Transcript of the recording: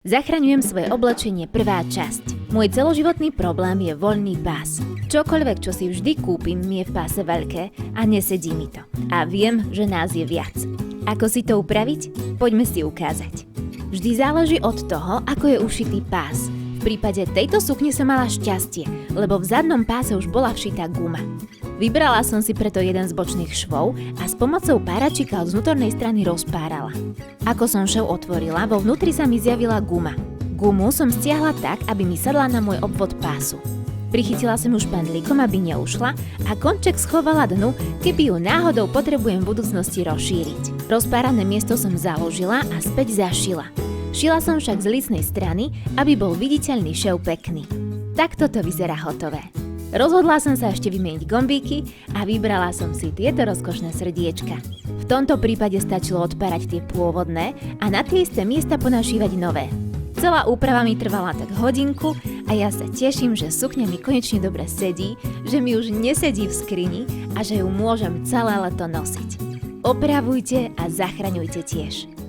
Zachraňujem svoje oblečenie, prvá časť. Môj celoživotný problém je voľný pás. Čokoľvek, čo si vždy kúpim, mi je v páse veľké a nesedí mi to. A viem, že nás je viac. Ako si to upraviť? Poďme si ukázať. Vždy záleží od toho, ako je ušitý pás. V prípade tejto sukne som mala šťastie, lebo v zadnom páse už bola všitá guma. Vybrala som si preto jeden z bočných švov a s pomocou páračika z vnútornej strany rozpárala. Ako som šov otvorila, vo vnútri sa mi zjavila guma. Gumu som stiahla tak, aby mi sadla na môj obvod pásu. Prichytila som ju špendlíkom, aby neušla a konček schovala dnu, keby ju náhodou potrebujem v budúcnosti rozšíriť. Rozpárané miesto som založila a späť zašila. Šila som však z lícnej strany, aby bol viditeľný šev pekný. Takto to vyzerá hotové. Rozhodla som sa ešte vymeniť gombíky a vybrala som si tieto rozkošné srdiečka. V tomto prípade stačilo odpárať tie pôvodné a na tie isté miesta ponašívať nové. Celá úprava mi trvala tak hodinku a ja sa teším, že sukňa mi konečne dobre sedí, že mi už nesedí v skrini a že ju môžem celé leto nosiť. Opravujte a zachraňujte tiež.